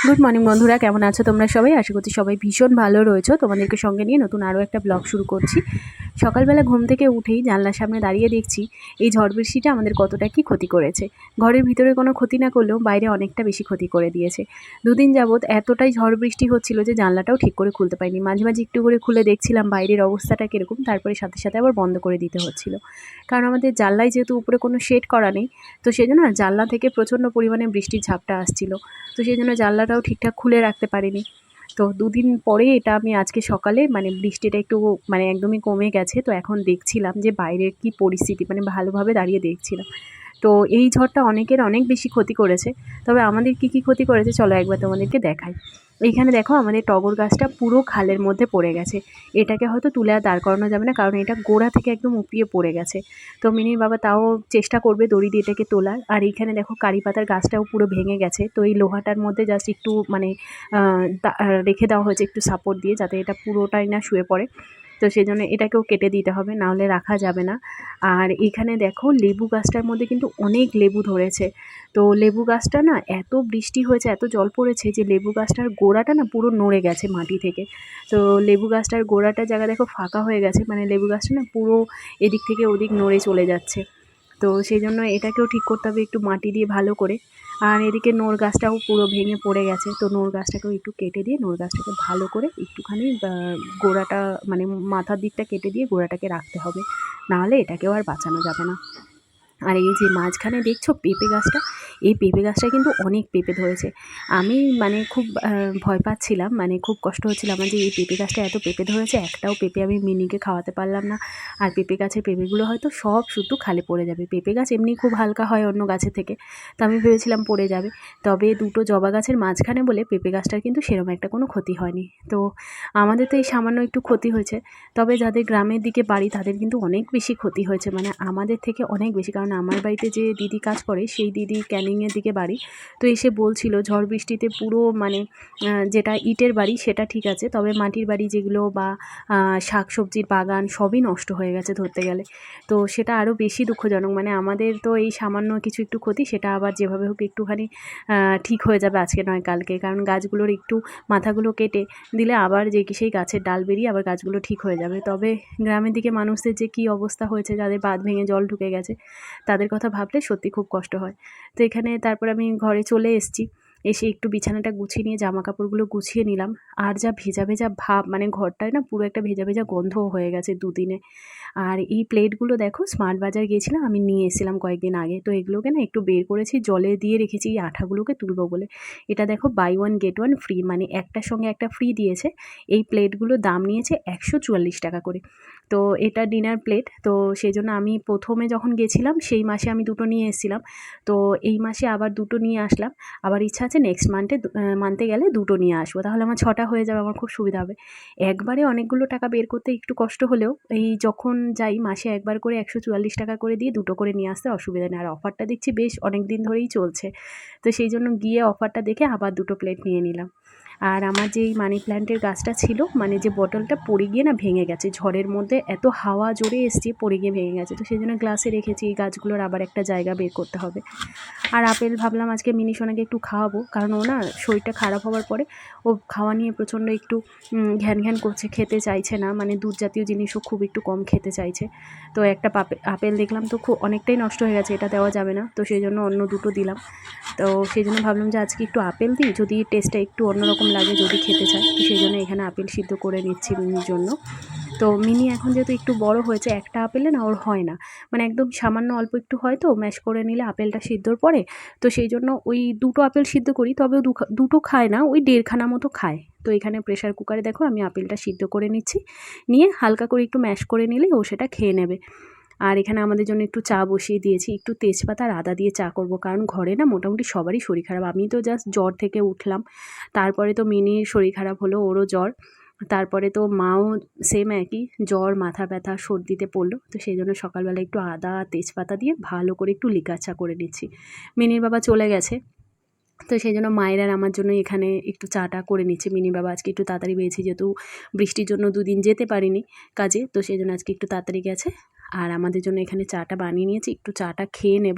Good morning বন্ধুরা, কেমন আছো তোমরা সবাই? আশা করছি সবাই ভীষণ ভালো রয়েছো। তোমাদেরকে সঙ্গে নিয়ে নতুন আরও একটা ব্লগ শুরু করছি। সকালবেলা ঘুম থেকে উঠেই জানলার সামনে দাঁড়িয়ে দেখছি এই ঝড় বৃষ্টিটা আমাদের কতটা কি ক্ষতি করেছে। ঘরের ভিতরে কোনো ক্ষতি না করলেও বাইরে অনেকটা বেশি ক্ষতি করে দিয়েছে। দুদিন যাবৎ এতটাই ঝড় বৃষ্টি হচ্ছিল যে জানলাটাও ঠিক করে খুলতে পারিনি। মাঝে মাঝে একটু করে খুলে দেখছিলাম বাইরের অবস্থাটা কীরকম, তারপরে সাথে সাথে আবার বন্ধ করে দিতে হচ্ছিল। কারণ আমাদের জানলায় যেহেতু উপরে কোনো শেড করা নেই, তো সেই জন্য জানলা থেকে প্রচণ্ড পরিমাণে বৃষ্টির ঝাপটা আসছিল। তো সেই জন্য জানলাটাও ঠিকঠাক খুলে রাখতে পারিনি। তো দুদিন পরে এটা আমি আজকে সকালে বৃষ্টিটা একটু একদমই কমে গেছে। তো এখন দেখছিলাম যে বাইরের কি পরিস্থিতি, ভালোভাবে দাঁড়িয়ে দেখছিলাম। তো এই ঝড়টা অনেকের অনেক বেশি ক্ষতি করেছে। তবে আমাদের কি ক্ষতি করেছে চলো একবার তোমাদেরকে দেখাই। এইখানে দেখো আমাদের টগর গাছটা পুরো খালের মধ্যে পড়ে গেছে। এটাকে হয়তো তুলে আর দাঁড় করানো যাবে না, কারণ এটা গোড়া থেকে একদম উপড়িয়ে পড়ে গেছে। তো মিনির বাবা তাও চেষ্টা করবে দড়ি দিয়ে এটাকে তোলার। আর এইখানে দেখো কারি পাতার গাছটাও পুরো ভেঙে গেছে। তো এই লোহাটার মধ্যে জাস্ট একটু রেখে দেওয়া হয়েছে একটু সাপোর্ট দিয়ে, যাতে এটা পুরোটাই না শুয়ে পড়ে। তো সেই জন্য এটাকেও কেটে দিতে হবে, নাহলে রাখা যাবে না। আর এখানে দেখো লেবু গাছটার মধ্যে কিন্তু অনেক লেবু ধরেছে। তো লেবু গাছটা না এত বৃষ্টি হয়েছে, এত জল পড়েছে যে লেবু গাছটার গোড়াটা না পুরো নড়ে গেছে মাটি থেকে। তো লেবু গাছটার গোড়াটার জায়গা দেখো ফাঁকা হয়ে গেছে, লেবু গাছটা না পুরো এদিক থেকে ওদিক নড়ে চলে যাচ্ছে। তো সেই জন্য এটাকেও ঠিক করতে হবে একটু মাটি দিয়ে ভালো করে। আর এদিকে নোর গাছটাও পুরো ভেঙে পড়ে গেছে। তো নোর গাছটাকেও একটু কেটে দিয়ে নোর গাছটাকে ভালো করে একটুখানি গোড়াটা মাথার দিকটা কেটে দিয়ে গোড়াটাকে রাখতে হবে, নাহলে এটাকেও আর বাঁচানো যাবে না। আর এই যে মাঝখানে দেখছো পেঁপে গাছটা, এই পেঁপে গাছটা কিন্তু অনেক পেঁপে ধরেছে। আমি খুব ভয় পাচ্ছিলাম, খুব কষ্ট হচ্ছিল আমার যে এই পেঁপে গাছটা এত পেঁপে ধরেছে, একটাও পেঁপে আমি মিনিকে খাওয়াতে পারলাম না। আর পেঁপে গাছের পেঁপেগুলো হয়তো সব শুধু খালে পড়ে যাবে। পেঁপে গাছ এমনি খুব হালকা হয় অন্য গাছের থেকে, তো আমি ভেবেছিলাম পড়ে যাবে। তবে দুটো জবা গাছের মাঝখানে বলে পেঁপে গাছটার কিন্তু সেরকম একটা কোনো ক্ষতি হয়নি। তো আমাদের তো এই সামান্য একটু ক্ষতি হয়েছে, তবে যাদের গ্রামের দিকে বাড়ি তাদের কিন্তু অনেক বেশি ক্ষতি হয়েছে, আমাদের থেকে অনেক বেশি। কারণ আমার বাড়িতে যে দিদি কাজ করে সেই দিদি ক্যানিংয়ের দিকে বাড়ি। তো এসে বলছিল ঝড় বৃষ্টিতে পুরো যেটা ইটের বাড়ি সেটা ঠিক আছে, তবে মাটির বাড়ি যেগুলো বা শাক সবজির বাগান সবই নষ্ট হয়ে গেছে ধরতে গেলে। তো সেটা আরও বেশি দুঃখজনক। আমাদের তো এই সামান্য কিছু একটু ক্ষতি, সেটা আবার যেভাবে হোক একটুখানি ঠিক হয়ে যাবে আজকে নয় কালকে। কারণ গাছগুলোর একটু মাথাগুলো কেটে দিলে আবার যে সেই গাছের ডাল বেরিয়ে আবার গাছগুলো ঠিক হয়ে যাবে। তবে গ্রামের দিকে মানুষদের যে কী অবস্থা হয়েছে, যাদের বাঁধ ভেঙে জল ঢুকে গেছে, তাদের কথা ভাবলে সত্যি খুব কষ্ট হয়। তো এখানে তারপর আমি ঘরে চলে এসেছি। এসে একটু বিছানাটা গুছিয়ে নিয়ে জামা কাপড়গুলো গুছিয়ে নিলাম। আর যা ভেজা ভেজা ভাব, ঘরটায় না পুরো একটা ভেজা ভেজা গন্ধও হয়ে গেছে দুদিনে। আর এই প্লেটগুলো দেখো স্মার্ট বাজার গিয়েছিলাম, আমি নিয়ে এসেছিলাম কয়েকদিন আগে। তো এগুলোকে না একটু বের করেছি, জলে দিয়ে রেখেছি এই আঠাগুলোকে তুলবো বলে। এটা দেখো buy one get one free, একটার সঙ্গে একটা ফ্রি দিয়েছে। এই প্লেটগুলোর দাম নিয়েছে 144 টাকা করে। তো এটা ডিনার প্লেট। তো সেই জন্য আমি প্রথমে যখন গেছিলাম সেই মাসে আমি দুটো নিয়ে এসেছিলাম। তো এই মাসে আবার দুটো নিয়ে আসলাম। আবার ইচ্ছা আছে নেক্সট মান্থে গেলে দুটো নিয়ে আসবো, তাহলে আমার 6টা হয়ে যাবে, আমার খুব সুবিধা হবে। একবারে অনেকগুলো টাকা বের করতে একটু কষ্ট হলেও এই যখন যাই মাসে একবার করে 144 টাকা করে দিয়ে দুটো করে নিয়ে আসতে অসুবিধা নেই। আর অফারটা দেখছি বেশ অনেক দিন ধরেই চলছে। তো সেই জন্য গিয়ে অফারটা দেখে আবার দুটো প্লেট নিয়ে নিলাম। আর আমার যে এই মানি প্ল্যান্টের গাছটা ছিল, যে বটলটা পড়ে গিয়ে না ভেঙে গেছে, ঝড়ের মধ্যে এত হাওয়া জোরে এসছে পড়ে গিয়ে ভেঙে গেছে। তো সেই জন্য গ্লাসে রেখেছি। এই গাছগুলোর আবার একটা জায়গা বের করতে হবে। আর আপেল ভাবলাম আজকে মিনি সোনাকে একটু খাওয়াবো, কারণ ও না শরীরটা খারাপ হওয়ার পরে ও খাওয়া নিয়ে প্রচণ্ড একটু ঘ্যান ঘ্যান করছে, খেতে চাইছে না, দুধ জাতীয় জিনিসও খুব একটু কম খেতে চাইছে। তো একটা আপেল দেখলাম তো খুব অনেকটাই নষ্ট হয়ে গেছে, এটা দেওয়া যাবে না। তো সেই জন্য অন্য দুটো দিলাম। তো সেই জন্য ভাবলাম যে আজকে একটু আপেল দিই, যদি টেস্টটা একটু অন্যরকম লাগে, যদি খেতে চায়। তো সেই জন্য এখানে আপেল সিদ্ধ করে নিচ্ছি মিনির জন্য। তো মিনি এখন যেহেতু একটু বড় হয়েছে, একটা আপেলে না ওর হয় না, একদম সামান্য অল্প একটু হয়, তো ম্যাশ করে নিলে আপেলটা সিদ্ধর পরে। তো সেই জন্য ওই দুটো আপেল সিদ্ধ করি, তবে ও দুটো খায় না, ওই 1.5খানা মতো খায়। তো এখানে প্রেশার কুকারে দেখো আমি আপেলটা সিদ্ধ করে নিচ্ছি, নিয়ে হালকা করে একটু ম্যাশ করে নিলে ও সেটা খেয়ে নেবে। আর এখানে আমাদের জন্য একটু চা বসিয়ে দিয়েছি, একটু তেজপাতা আর আদা দিয়ে চা করব, কারণ ঘরে না মোটামুটি সবারই শরীর খারাপ। আমি তো জাস্ট জ্বর থেকে উঠলাম, তারপরে তো মিনির শরীর খারাপ হলো, ওরও জ্বর। তারপরে তো মাও সেম একই জ্বর, মাথা ব্যথা, সর্দিতে পড়লো। তো সেই জন্য সকালবেলা একটু আদা তেজপাতা দিয়ে ভালো করে একটু লিকার চা করে নিচ্ছি। মিনির বাবা চলে গেছে, তো সেই জন্য মায়ের আর আমার জন্য এখানে একটু চাটা করে নিচ্ছি। মিনির বাবা আজকে একটু তাড়াতাড়ি বেরিয়েছে, যেহেতু বৃষ্টির জন্য দুদিন যেতে পারিনি কাজে, তো সেই জন্য আজকে একটু তাড়াতাড়ি গেছে। আর আমাদের জন্য এখানে চাটা বানিয়ে নিয়েছি, একটু চাটা খেয়ে নেব,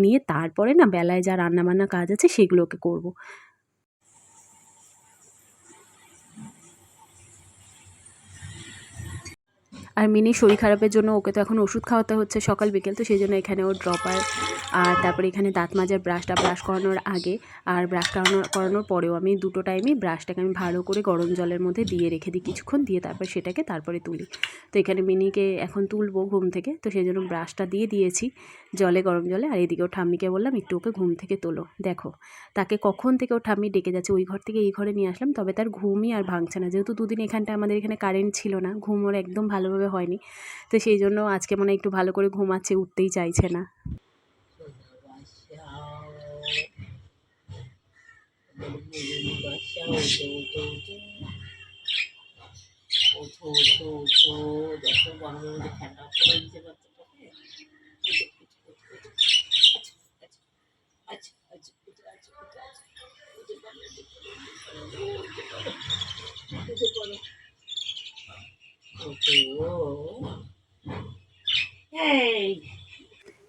নিয়ে তারপরে না বেলায় যা রান্নাবান্না কাজ আছে সেগুলোকে করব। আর মিনির শরীর খারাপের জন্য ওকে তো এখন ওষুধ খাওয়াতে হচ্ছে সকাল বিকেল, তো সেই জন্য এখানে ওর ড্রপার আর তারপরে এখানে দাঁত মাজার ব্রাশ করানোর আগে আর ব্রাশ করানোর পরেও আমি দুটো টাইমই ব্রাশটাকে আমি ভালো করে গরম জলের মধ্যে দিয়ে রেখে দিই কিছুক্ষণ, দিয়ে তারপরে তুলি। তো এখানে মিনিকে এখন তুলবো ঘুম থেকে, তো সেই জন্য ব্রাশটা দিয়ে দিয়েছি গরম জলে। আর এদিকে ওর ঠাম্মিকে বললাম একটু ওকে ঘুম থেকে তোলো। দেখো তাকে কখন থেকে ওর ঠাম্মি ডেকে যাচ্ছে, ওই ঘর থেকে এই ঘরে নিয়ে আসলাম, তবে তার ঘুমই আর ভাঙছে না। যেহেতু দুদিন আমাদের এখানে কারেন্ট ছিল না, ঘুম ওর একদম ভালোভাবে হয়নি, তো সেই জন্য আজকে মনে হয় একটু ভালো করে ঘুমাচ্ছে, উঠতেই চাইছে না।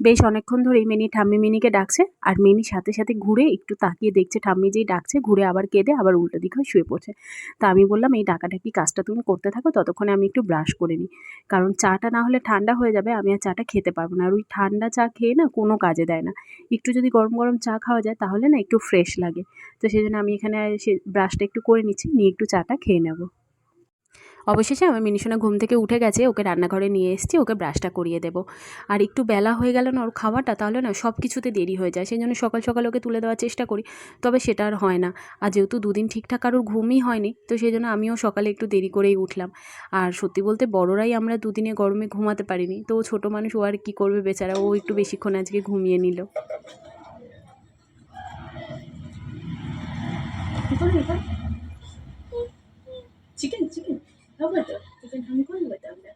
বেশ অনেকক্ষণ ধরেই ঠাম্মি মিনিকে ডাকছে, আর মিনি সাথে সাথে ঘুরে একটু তাকিয়ে দেখছে ঠাম্মি যেই ডাকছে, ঘুরে আবার কেঁদে আবার উল্টো দিকে শুয়ে পড়ছে। তা আমি বললাম এই ডাকাডাকি কাজটা তুমি করতে থাকো, ততক্ষণে আমি একটু ব্রাশ করে নিই, কারণ চাটা না হলে ঠান্ডা হয়ে যাবে, আমি আর চাটা খেতে পারবো না। আর ওই ঠান্ডা চা খেয়ে না কোনো কাজে দেয় না, একটু যদি গরম গরম চা খাওয়া যায় তাহলে না একটু ফ্রেশ লাগে। তো সেই জন্য আমি এখানে ব্রাশটা একটু করে নিচ্ছি, নিয়ে একটু চাটা খেয়ে নেবো। অবশেষে আমার মিনিসোনা ঘুম থেকে উঠে গেছে, ওকে রান্নাঘরে নিয়ে এসেছি, ওকে ব্রাশটা করিয়ে দেবো। আর একটু বেলা হয়ে গেল না ওর খাওয়াটা, তাহলে না সব কিছুতে দেরি হয়ে যায়, সেই জন্য সকাল সকাল ওকে তুলে দেওয়ার চেষ্টা করি, তবে সেটা আর হয় না। আর যেহেতু দুদিন ঠিকঠাক কারোর ঘুমই হয়নি, তো সেই জন্য আমিও সকালে একটু দেরি করেই উঠলাম। আর সত্যি বলতে বড়রাই আমরা দুদিনে গরমে ঘুমাতে পারিনি, তো ও ছোটো মানুষ, ও আর কী করবে বেচারা, ও একটু বেশিক্ষণ আজকে ঘুমিয়ে নিল। চিকেন চিকেন হবে তো, চিকেন আমি করবো তো আমরা।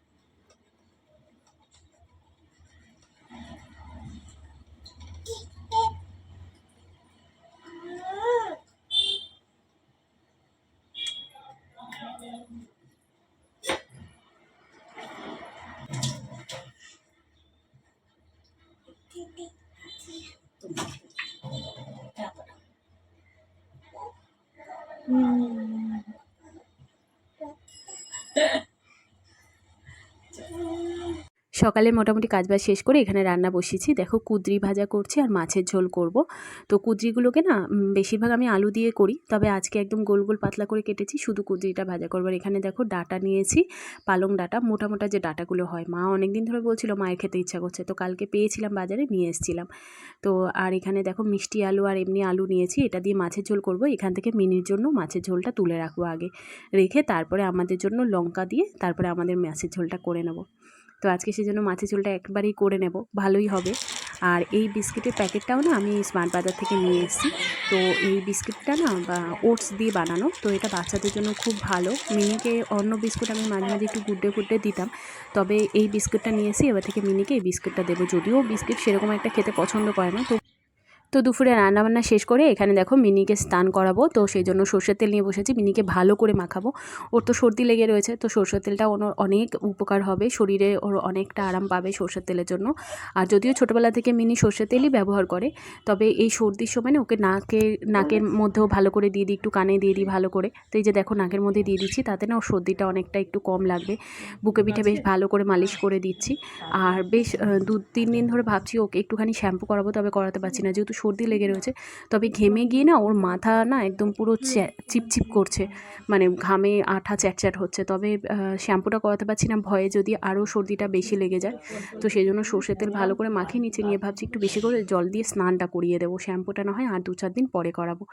সকালে মোটামুটি কাজবাজ শেষ করে এখানে রান্না বসিয়েছি। দেখো কুঁদরি ভাজা করছি আর মাছের ঝোল করব। তো কুঁদরিগুলোকে না বেশিরভাগ আমি আলু দিয়ে করি, তবে আজকে একদম গোল গোল পাতলা করে কেটেছি, শুধু কুঁদরিটা ভাজা করব। আর এখানে দেখো ডাঁটা নিয়েছি, পালং ডাঁটা, মোটা মোটা যে ডাঁটাগুলো হয়, মা অনেকদিন ধরে বলছিল মায়ের খেতে ইচ্ছা করছে, তো কালকে পেয়েছিলাম বাজারে, নিয়ে এসেছিলাম। তো আর এখানে দেখো মিষ্টি আলু আর এমনি আলু নিয়েছি, এটা দিয়ে মাছের ঝোল করব। এখান থেকে মিনির জন্য মাছের ঝোলটা তুলে রাখবো আগে, রেখে তারপরে আমাদের জন্য লঙ্কা দিয়ে তারপরে আমাদের মাছের ঝোলটা করে নেব। তো আজকে সেজন্য মাছের ঝোলটা একবারেই করে নেব, ভালোই হবে। আর এই বিস্কিটের প্যাকেটটাও না আমি স্মার্ট বাজার থেকে নিয়ে এসেছি। তো এই বিস্কিটটা না বা ওটস দিয়ে বানানো, তো এটা বাচ্চাদের জন্য খুব ভালো। মিনিকে অন্য বিস্কুট আমি মাঝে মাঝে একটু গুড্ডে দিতাম, তবে এই বিস্কুটটা নিয়ে এসে এবার থেকে মিনিকে এই বিস্কুটটা দেবো, যদিও বিস্কিট সেরকম একটা খেতে পছন্দ করে না। তো দুপুরে রান্নাবান্না শেষ করে এখানে দেখো মিনিকে স্নান করাবো, তো সেই জন্য সর্ষের তেল নিয়ে বসেছি, মিনিকে ভালো করে মাখাবো। ওর তো সর্দি লেগে রয়েছে, তো সর্ষের তেলটা ওর অনেক উপকার হবে, শরীরে ওর অনেকটা আরাম পাবে সর্ষের তেলের জন্য। আর যদিও ছোটোবেলা থেকে মিনি সর্ষের তেলই ব্যবহার করে, তবে এই সর্দির সময় না ওকে নাকের মধ্যেও ভালো করে দিয়ে দিই, একটু কানে দিয়ে দিই ভালো করে। তো এই যে দেখো নাকের মধ্যে দিয়ে দিচ্ছি, তাতে না ওর সর্দিটা অনেকটা একটু কম লাগবে। বুকে পিঠে বেশ ভালো করে মালিশ করে দিচ্ছি। আর বেশ 2-3 দিন ধরে ভাবছি ওকে একটুখানি শ্যাম্পু করাবো, তবে করাতে পারছি না, যেহেতু সর্দি লেগে রয়েছে। তবে ঘেমে গিয়ে না ওর মাথা না একদম পুরো চিপচিপ করছে, মানে ঘামে আঠা চ্যাটচ্যাট হচ্ছে, তবে শ্যাম্পুটা করাতে পারছি না ভয়ে যদি আরও সর্দিটা বেশি লেগে যায়। তো সেই জন্য সর্ষের তেল ভালো করে মাখিয়ে নিচে নিয়ে ভাবছি একটু বেশি করে জল দিয়ে স্নানটা করিয়ে দেবো, শ্যাম্পুটা না হয় আর 2-4 দিন পরে করাবো।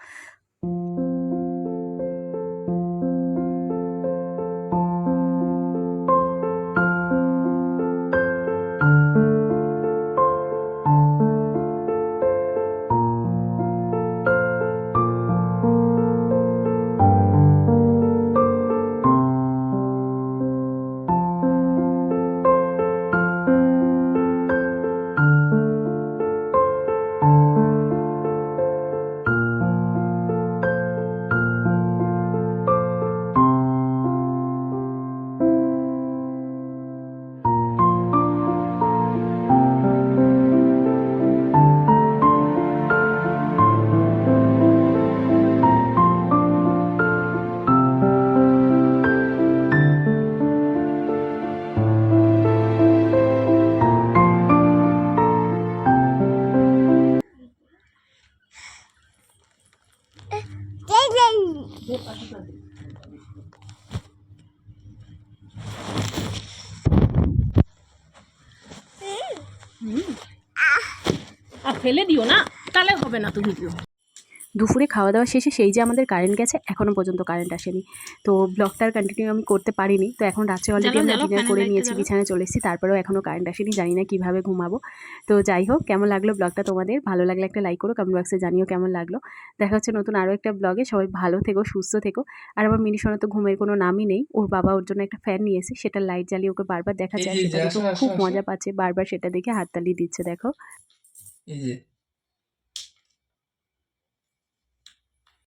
আর ফেলে দিও না, তাহলে হবে না তো ভিডিও। দুপুরে খাওয়া দাওয়া শেষে সেই যে আমাদের কারেন্ট গেছে, এখনও পর্যন্ত কারেন্ট আসেনি। তো ব্লগটার কন্টিনিউ আমি করতে পারিনি। তো এখন রাত্রে অলরেডি আমরা ডিনার করে নিয়েছি, বিছানায় চলে এসেছি, তারপরেও এখনও কারেন্ট আসেনি, জানি না কীভাবে ঘুমাবো। তো যাই হোক, কেমন লাগলো ব্লগটা তোমাদের? ভালো লাগলে একটা লাইক করো, কমেন্ট বক্সে জানিও কেমন লাগলো। দেখা হচ্ছে নতুন আরও একটা ব্লগে। সবাই ভালো থেকো, সুস্থ থেকো। আর আমার মিনি সোনা তো ঘুমের কোনো নামই নেই। ওর বাবা ওর জন্য একটা ফ্যান নিয়ে এসে সেটার লাইট জ্বালিয়ে ওকে বারবার দেখাচ্ছে, আর সেটা দেখে খুব মজা পাচ্ছে, বারবার সেটা দেখে হাততালি দিচ্ছে। দেখো এই যে